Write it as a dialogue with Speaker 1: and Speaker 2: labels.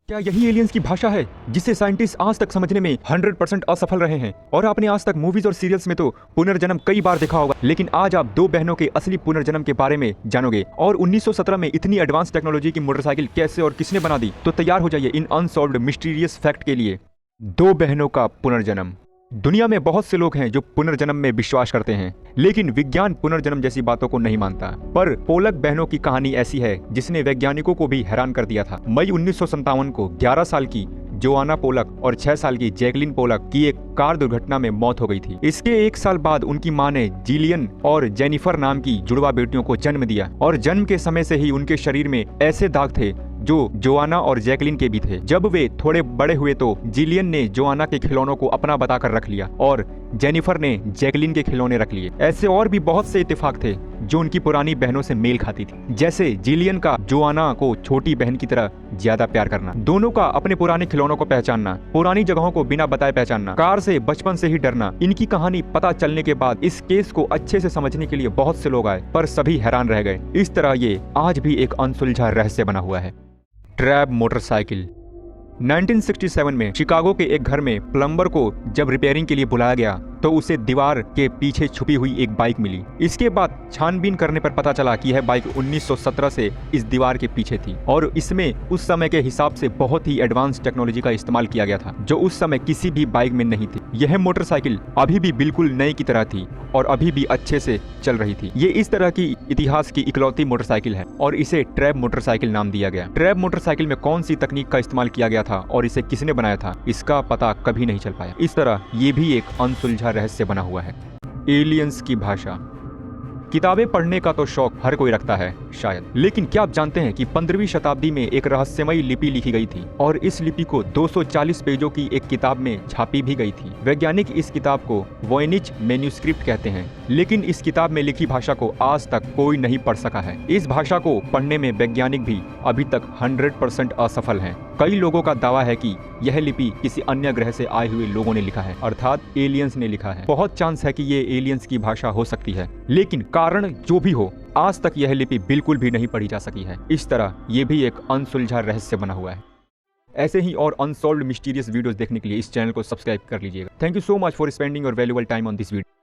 Speaker 1: क्या यही एलियंस की भाषा है जिसे साइंटिस्ट आज तक समझने में 100% असफल रहे हैं? और आपने आज तक मूवीज और सीरियल्स में तो पुनर्जन्म कई बार देखा होगा, लेकिन आज आप दो बहनों के असली पुनर्जन्म के बारे में जानोगे। और 1917 में इतनी एडवांस टेक्नोलॉजी की मोटरसाइकिल कैसे और किसने बना दी? तो तैयार हो जाइए इन अनसॉल्व्ड मिस्टीरियस फैक्ट के लिए। दो बहनों का पुनर्जन्म। दुनिया में बहुत से लोग हैं जो पुनर्जन्म में विश्वास करते हैं, लेकिन विज्ञान पुनर्जन्म जैसी बातों को नहीं मानता। पर पोलक बहनों की कहानी ऐसी है जिसने वैज्ञानिकों को भी हैरान कर दिया था। मई 1957 को 11 साल की जोआना पोलक और 6 साल की जैकलिन पोलक की एक कार दुर्घटना में मौत हो गई थी। इसके 1 साल बाद उनकी मां ने जिलियन और जेनिफर नाम की जुड़वा बेटियों को जन्म दिया, और जन्म के समय से ही उनके शरीर में ऐसे दाग थे जो जोआना और जैकलिन के भी थे। जब वे थोड़े बड़े हुए तो जिलियन ने जोआना के खिलौनों को अपना बताकर रख लिया और जेनिफर ने जैकलिन के खिलौने रख लिए। ऐसे और भी बहुत से इत्तेफाक थे जो उनकी पुरानी बहनों से मेल खाती थी, जैसे जिलियन का जोआना को छोटी बहन की तरह ज्यादा प्यार करना, दोनों का अपने पुराने खिलौनों को पहचानना, पुरानी जगहों को बिना बताए पहचानना, कार से बचपन से ही डरना। इनकी कहानी पता चलने के बाद इस केस को अच्छे से समझने के लिए बहुत से लोग आए, पर सभी हैरान रह गए। इस तरह ये आज भी एक अनसुलझा रहस्य बना हुआ है। ट्रैब मोटरसाइकिल। 1967 में शिकागो के एक घर में प्लम्बर को जब रिपेयरिंग के लिए बुलाया गया तो उसे दीवार के पीछे छुपी हुई एक बाइक मिली। इसके बाद छानबीन करने पर पता चला कि यह बाइक 1917 से इस दीवार के पीछे थी, और इसमें उस समय के हिसाब से बहुत ही एडवांस टेक्नोलॉजी का इस्तेमाल किया गया था जो उस समय किसी भी बाइक में नहीं थी। यह मोटरसाइकिल अभी भी बिल्कुल नई की तरह थी और अभी भी अच्छे से चल रही थी। ये इस तरह की इतिहास की इकलौती मोटरसाइकिल है और इसे ट्रैब मोटरसाइकिल नाम दिया गया। ट्रैब मोटरसाइकिल में कौन सी तकनीक का इस्तेमाल किया गया था और इसे किसने बनाया था, इसका पता कभी नहीं चल पाया। इस तरह ये भी एक अनसुलझा रहस्य बना हुआ है। एलियंस की भाषा। किताबें पढ़ने का तो शौक हर कोई रखता है शायद, लेकिन क्या आप जानते हैं कि 15वीं शताब्दी में एक रहस्यमयी लिपि लिखी गई थी और इस लिपि को 240 पेजों की एक किताब में छापी भी गई थी। वैज्ञानिक इस किताब को वॉयनिच मैन्युस्क्रिप्ट कहते हैं, लेकिन इस किताब में लिखी भाषा को आज तक कोई नहीं पढ़ सका है। इस भाषा को पढ़ने में वैज्ञानिक भी अभी तक 100% असफल हैं। कई लोगों का दावा है कि यह लिपि किसी अन्य ग्रह से आए हुए लोगों ने लिखा है, अर्थात एलियंस ने लिखा है। बहुत चांस है कि ये एलियंस की भाषा हो सकती है, लेकिन कारण जो भी हो, आज तक यह लिपि बिल्कुल भी नहीं पढ़ी जा सकी है। इस तरह ये भी एक अनसुलझा रहस्य बना हुआ है। ऐसे ही और अनसॉल्व्ड मिस्टीरियस वीडियोस देखने के लिए इस चैनल को सब्सक्राइब कर लीजिएगा। Thank you so much for spending your valuable time on this video.